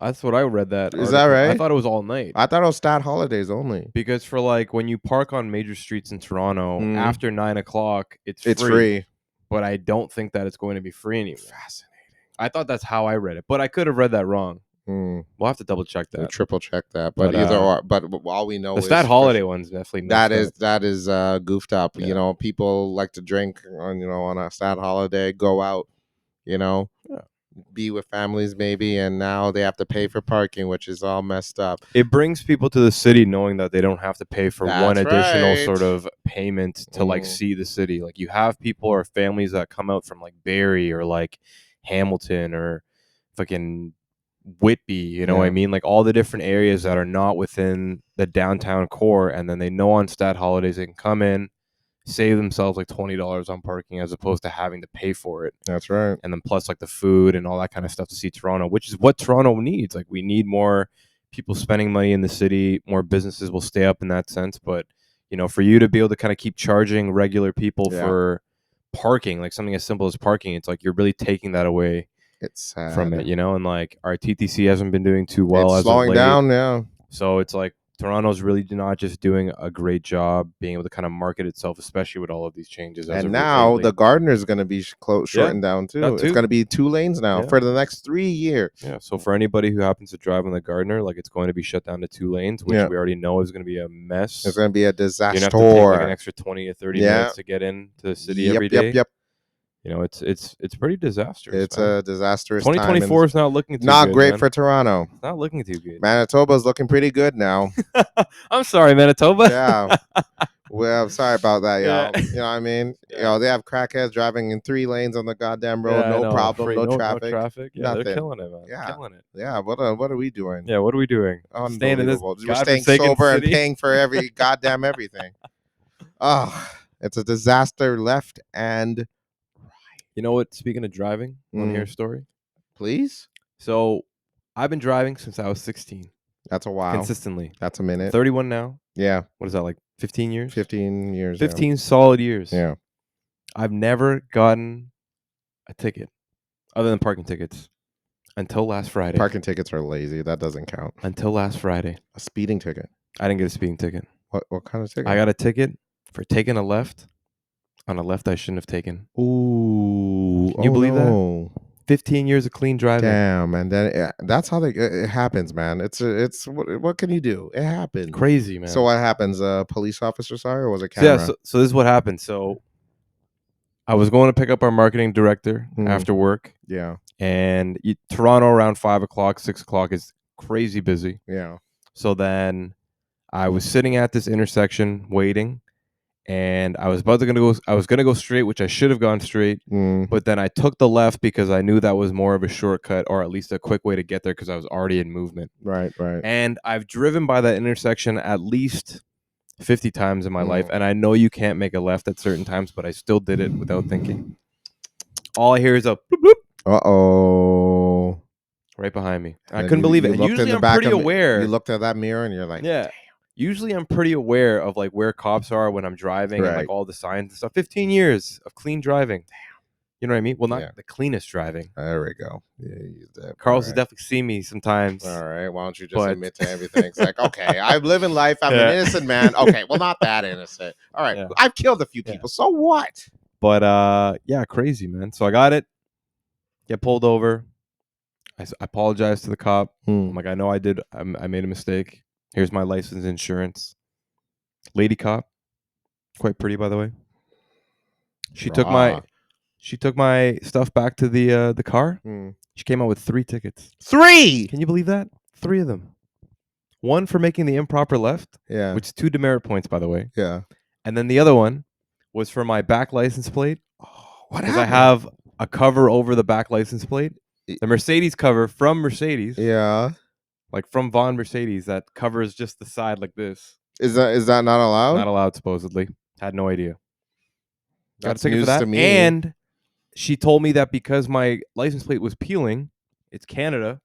That's what I read that. Is that article. right? I thought it was all night. I thought it was stat holidays only. Because for like when you park on major streets in Toronto after 9 o'clock, it's free. But I don't think that it's going to be free anymore. Fascinating. I thought that's how I read it, but I could have read that wrong. We'll have to double check We'll that. triple check that. But all we know The is stat holiday one's definitely that messed up. is goofed up. Yeah. People like to drink on a stat holiday, go out. Yeah. be with families maybe, and now they have to pay for parking, which is all messed up. It brings people to the city knowing that they don't have to pay for one That's additional right. sort of payment to like see the city. Like you have people or families that come out from like Barrie or like Hamilton or fucking Whitby, you know what I mean? Like all the different areas that are not within the downtown core, and then they know on stat holidays they can come in, save themselves like $20 on parking as opposed to having to pay for it. That's right. And then plus like the food and all that kind of stuff to see Toronto, which is what Toronto needs. Like we need more people spending money in the city, more businesses will stay up in that sense. But you know, for you to be able to kind of keep charging regular people for parking, like something as simple as parking, it's like you're really taking that away It's from it, you know. And like our TTC hasn't been doing too well it's as slowing of late. down now. So it's like Toronto's really not just doing a great job being able to kind of market itself, especially with all of these changes. And now the Gardner is going to be shortened down too. that It's too. going to be 2 lanes now for the next 3 years. Yeah. So for anybody who happens to drive on the Gardner, like it's going to be shut down to 2 lanes, which we already know is going to be a mess. It's going to be a disaster. You're going to have to take like an extra 20 or 30 minutes to get into the city every day. Yep. You know, it's pretty disastrous. It's man. a disastrous 2024 is not looking too not good, great man. for Toronto. It's not looking too good. Manitoba's looking pretty good now. I'm sorry, Manitoba. Yeah. Well, I'm sorry about that, y'all. Yeah. You know what I mean? Yeah. You know, they have crackheads driving in 3 lanes on the goddamn road. No problem. No traffic. No traffic. Yeah, Nothing. they're killing it, man. Yeah. Killing it. Yeah. What are we doing? Yeah, what are we doing? Staying in this Unbelievable. We're staying godforsaken sober city? and paying for every goddamn everything. Oh, it's a disaster left and You know what? Speaking of driving, want to hear a story? please? So, I've been driving since I was 16. That's a while. Consistently. That's a minute. 31 now. Yeah. What is that, like 15 years? 15 years. 15 solid years. Yeah. I've never gotten a ticket other than parking tickets until last Friday. Parking tickets are lazy. That doesn't count. Until last Friday. A speeding ticket. I didn't get a speeding ticket. What kind of ticket? I got a ticket for taking a left on a left I shouldn't have taken. Ooh. Can you believe that? 15 years of clean driving. Damn, and then that's how it happens, man. It's what can you do? It happens. Crazy, man. So what happens? A police officer saw or was it camera? So this is what happened. So I was going to pick up our marketing director after work. Yeah. And Toronto around 5 o'clock, 6 o'clock is crazy busy. Yeah. So then I was sitting at this intersection waiting. And I was gonna go straight, which I should have gone straight. But then I took the left because I knew that was more of a shortcut or at least a quick way to get there because I was already in movement. Right. And I've driven by that intersection at least 50 times in my life. And I know you can't make a left at certain times, but I still did it without thinking. All I hear is a bloop, bloop. Uh-oh. Right behind me. And I couldn't believe it. And usually I'm pretty aware. You looked at that mirror and you're like, yeah. Usually I'm pretty aware of like where cops are when I'm driving and like all the signs and stuff. 15 years of clean driving. Damn. You know what I mean? Well, not the cleanest driving. There we go. Yeah, Carl's has definitely seen me sometimes. All right. Why don't you just admit to everything? It's like, okay, I'm living life. I'm an innocent man. Okay, well, not that innocent. All right. I've killed a few people. So what? But yeah, crazy, man. So I got it. Get pulled over. I apologize to the cop. I'm like, I know I did. I made a mistake. Here's my license, insurance. Lady cop, quite pretty, by the way. She took my stuff back to the car. She came out with 3 tickets. 3? Can you believe that? 3 of them. 1 for making the improper left. Yeah. Which is 2 demerit points, by the way. Yeah. And then the other one was for my back license plate. Oh, what happened? Because I have a cover over the back license plate. The Mercedes cover from Mercedes. Yeah. Like from Von Mercedes that covers just the side like this. Is that not allowed? Not allowed, supposedly. Had no idea. Got a That's ticket news for that. to me. And she told me that because my license plate was peeling, it's Canada,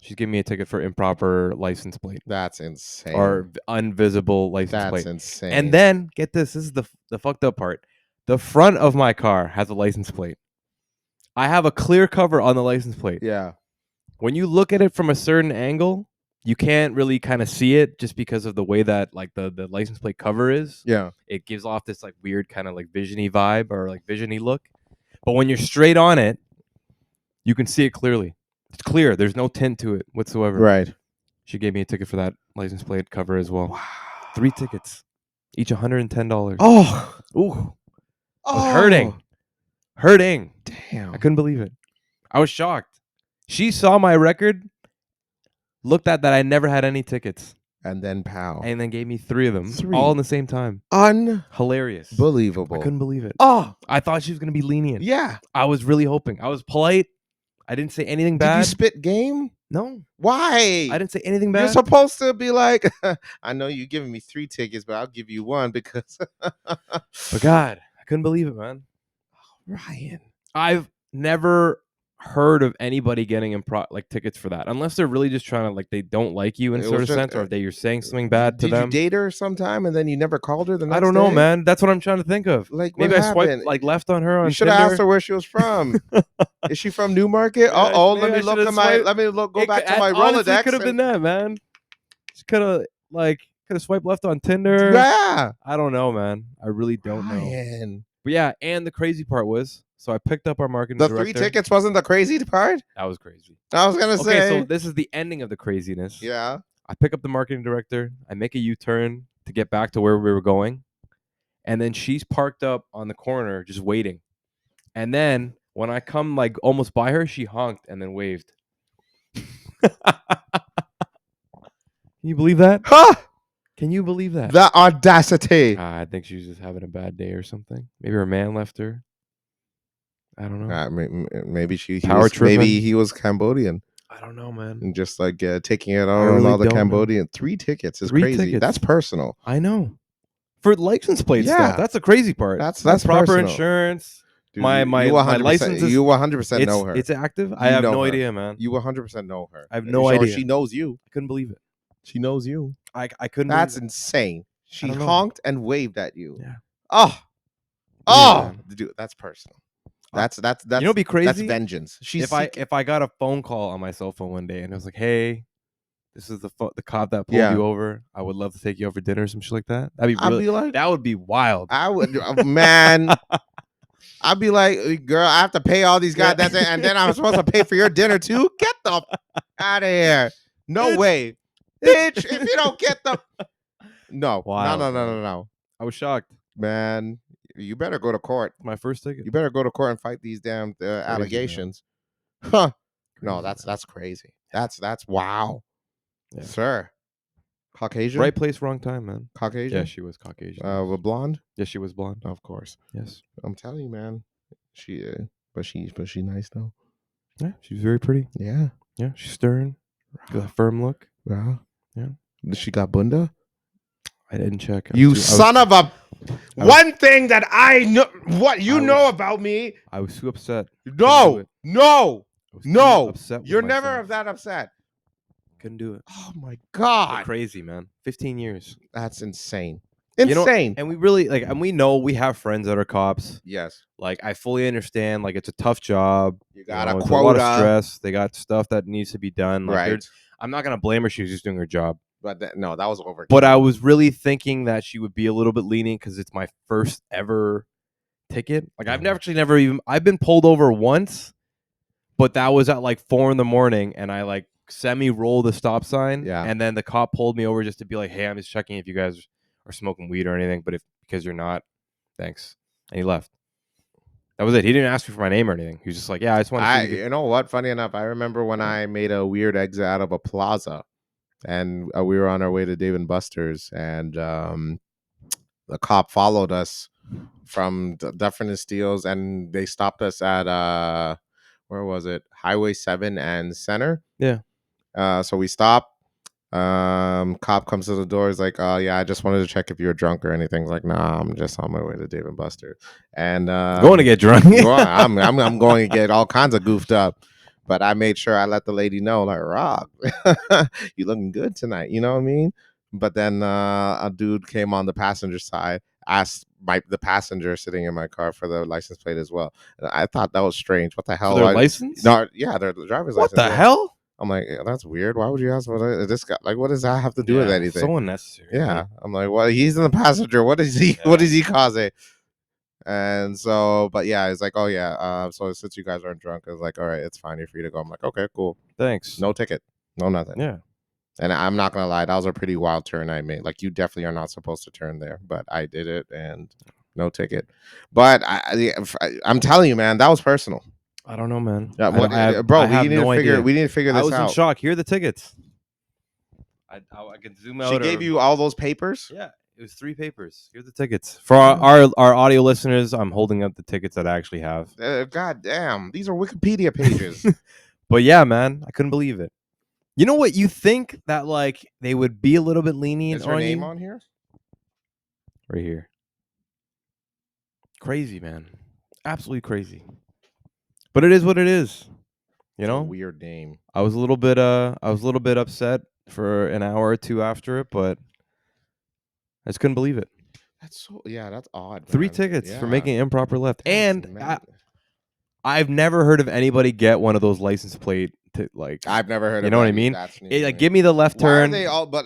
she's giving me a ticket for improper license plate. That's insane. Or invisible license plate. That's insane. And then, get this is the fucked up part. The front of my car has a license plate. I have a clear cover on the license plate. Yeah. When you look at it from a certain angle, you can't really kind of see it just because of the way that like the license plate cover is. Yeah. It gives off this like weird kind of like visiony vibe or like visiony look. But when you're straight on it, you can see it clearly. It's clear. There's no tint to it whatsoever. Right. She gave me a ticket for that license plate cover as well. Wow. 3 tickets. Each $110. Oh. Ooh. It was hurting. Damn. I couldn't believe it. I was shocked. She saw my record, looked at that I never had any tickets, And then pow. and then gave me 3 of them, 3. all in the same time. Hilarious. I Unbelievable. couldn't believe it. Oh, I thought she was gonna be lenient. yeah. I was really hoping. I was polite. I didn't say anything Did you bad. spit game? No, Why? I didn't say anything bad. You're supposed to be like, I know you're giving me 3 tickets, but I'll give you 1 because But God, I couldn't believe it, man. Ryan. I've never heard of anybody getting like tickets for that, unless they're really just trying to like they don't like you in It sort was of just, sense, or if you're saying something bad to Did you them. date her sometime and then you never called her the next I don't know, day? man. That's what I'm trying to think of. Like, Maybe what I swiped happened? like left on her on You should have Tinder. asked her where she was from. Is she from Newmarket? Yeah, Oh, maybe let I me look should've at my. swiped- Let me look. Go back to my honestly, Rolodex. could have been that, man. She could have swiped left on Tinder. Yeah. I don't know, man. I really don't know. Ryan. But yeah, and the crazy part was, so I picked up our marketing The director. 3 tickets wasn't the crazy part. That was crazy. I was gonna Okay, say. so this is the ending of the craziness. Yeah. I pick up the marketing director. I make a U-turn to get back to where we were going. And then she's parked up on the corner just waiting. And then when I come like almost by her, she honked and then waved. Can you believe that? Huh. Can you believe that? The audacity. I think she was just having a bad day or something. Maybe her man left her. I don't know. Maybe Power tripping. maybe he was Cambodian I don't know, man. and just like taking it out I on really all the don't know. Cambodian. 3 tickets is 3 crazy. tickets. That's personal. I know. For license plate Yeah. stuff. That's the crazy part. That's proper personal. insurance. Dude, My you license is you 100% know her. It's active. I have know no her. idea, man. You 100% know her. I have no So idea. She knows you. I couldn't believe it. She knows you. I couldn't. That's believe insane. She don't know. honked and waved at you. Yeah. Oh, man. dude, that's personal. That's You know, what'd be crazy. That's vengeance. She's If I got a phone call on my cell phone one day and it was like, "Hey, this is the cop that pulled Yeah. you over. I would love to take you over dinner or some shit like that." That'd be I'd really. be like, That would be wild. I would, man. I'd be like, girl, I have to pay all these guys, Yeah. and then I'm supposed to pay for your dinner too. Get the out of here. No way, bitch. If you don't get the no, Wild, no, I was shocked. man. You better go to court. My first ticket. You better go to court and fight these damn allegations. Huh? No, Crazy, that's crazy. That's wow, Yeah. sir. Caucasian, Right place, wrong time, man. Caucasian. Yeah, she was Caucasian. With blonde. Yeah, she was blonde. Of course. Yes. I'm telling you, man. She, but she nice though. Yeah, she's very pretty. Yeah. Yeah, she's stern. Got a firm look. Wow. Yeah. She got bunda. I didn't check. You son of a. One thing that I know, what you know about me. I was too upset. No. I was too upset with You're never myself. that upset. Couldn't do it. Oh my You're God. crazy, man. 15 years. That's insane. You know, Insane. and we really and we know we have friends that are cops. Yes. Like I fully understand. Like it's a tough job. You got a it's quota. a lot of stress. They got stuff that needs to be done. Like, Right. I'm not gonna blame her. She was just doing her job. But no, that was over. But I was really thinking that she would be a little bit lenient because it's my first ever ticket. Like I've never even. I've been pulled over once, but that was at like 4 a.m. and I like semi-rolled the stop sign. Yeah. And then the cop pulled me over just to be like, "Hey, I'm just checking if you guys are smoking weed or anything. But because you're not, thanks." And he left. That was it. He didn't ask me for my name or anything. He was just like, "Yeah, I just want to." You know what? Funny enough, I remember when I made a weird exit out of a plaza, and we were on our way to Dave and Buster's, and the cop followed us from Dufferin and Steele's, and they stopped us at where was it? Highway 7 and Center. Yeah. So we stopped. Cop comes to the door. He's like, "Oh yeah, I just wanted to check if you were drunk or anything." He's like, "Nah, I'm just on my way to Dave and Buster." And going to get drunk. well, I'm going to get all kinds of goofed up. But I made sure I let the lady know, like, Rob, you looking good tonight. You know what I mean? But then a dude came on the passenger side, asked the passenger sitting in my car for the license plate as well. And I thought that was strange. What the hell? For their license? No, yeah, their driver's What license. the hell? I'm like, yeah, that's weird. Why would you ask what this guy? Like, what does that have to do with anything? So unnecessary. Yeah, I'm like, well, he's in the passenger. What is he? Yeah. What is he causing? And so, but yeah, it's like, oh yeah. So since you guys aren't drunk, it's like, all right, it's fine. You're free to go. I'm like, okay, cool. Thanks. No ticket, no nothing. Yeah. And I'm not gonna lie, that was a pretty wild turn I made. Like, you definitely are not supposed to turn there, but I did it, and no ticket. But I'm telling you, man, that was personal. I don't know, man. Yeah, I well, don't- I have, bro, I have no idea. we need to figure I this was in out. shock. Here are the tickets. I can zoom out. She gave you all those papers? Yeah, it was 3 papers. Here's the tickets for our audio listeners. I'm holding up the tickets that I actually have. God damn, these are Wikipedia pages. But yeah, man, I couldn't believe it. You know what? You think that like they would be a little bit lenient Is her on name you? on here? Right here. Crazy, man. Absolutely crazy. But it is what it is. You It's a know? weird name. I was a little bit upset for an hour or two after it, but I just couldn't believe it. That's that's odd. 3 man. tickets for Yeah. making an improper left. That's And mad. I've never heard of anybody get one of those license plate to like I've never heard. you of know what I that. mean? That's new It, to like me. give me the left Why are turn. they all? But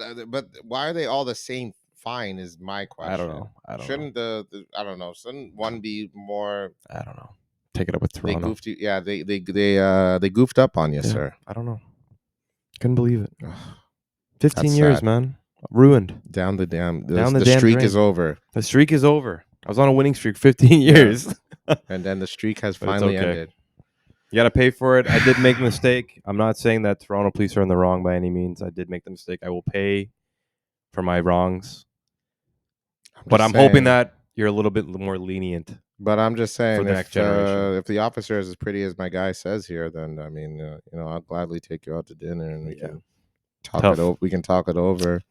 why are they all the same fine? Is my question. I don't know. Shouldn't the I don't know? Shouldn't one be more? I don't know. Take it up with They Toronto. goofed you. Yeah, they goofed up on you, Yeah, sir. I don't know. Couldn't believe it. Ugh, 15 That's years, sad. man. Ruined. Down the damn. Down the the damn streak drain. is over, The streak is over. I was on a winning streak 15 years. and then the streak has But it's finally okay. ended. You got to pay for it. I did make a mistake. I'm not saying that Toronto police are in the wrong by any means. I did make the mistake. I will pay for my wrongs. But I'm hoping that you're a little bit more lenient. But I'm just saying, the next generation. If the officer is as pretty as my guy says here, then I mean, I'll gladly take you out to dinner and we Yeah. can talk Tough. it over. We can talk it over.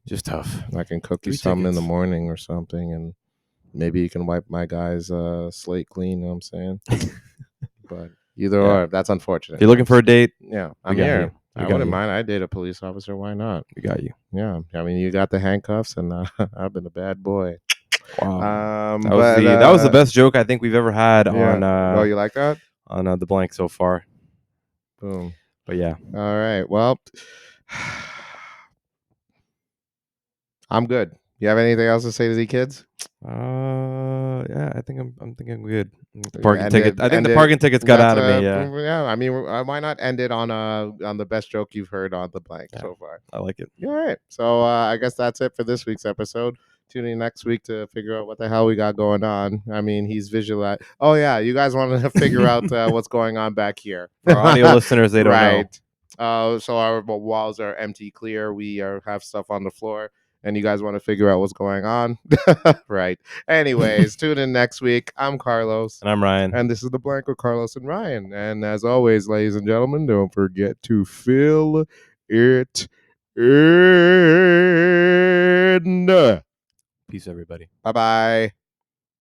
Just tough. I can cook you 3 something in the tickets. morning or something, and maybe you can wipe my guy's slate clean. You know what I'm saying? But either Yeah. or, that's unfortunate. If you're looking for a date, Yeah, we I'm got here. you. We I got wouldn't you. mind. I date a police officer. Why not? we got you. Yeah, I mean, you got the handcuffs, and I've been a bad boy. Wow. That That was the best joke I think we've ever had on oh, you like that? on the blank so far. Boom. But yeah, All right. Well, I'm good. You have anything else to say to the kids? yeah, I think I'm good. The You parking end ticket. it- I think end the it- parking tickets got That's out of me. Yeah, yeah. I mean, why not end it on the best joke you've heard on the blank Yeah. so far? I like it. All right. So I guess that's it for this week's episode. Tune in next week to figure out what the hell we got going on. I mean, he's visualized. Oh yeah, you guys wanted to figure out what's going on back here. For our audio listeners, they don't know. Right. So our walls are empty, clear. We have stuff on the floor, and you guys want to figure out what's going on. Right. Anyways, tune in next week. I'm Carlos. And I'm Ryan. And this is The Blank with Carlos and Ryan. And as always, ladies and gentlemen, don't forget to fill it in. Peace, everybody. Bye-bye.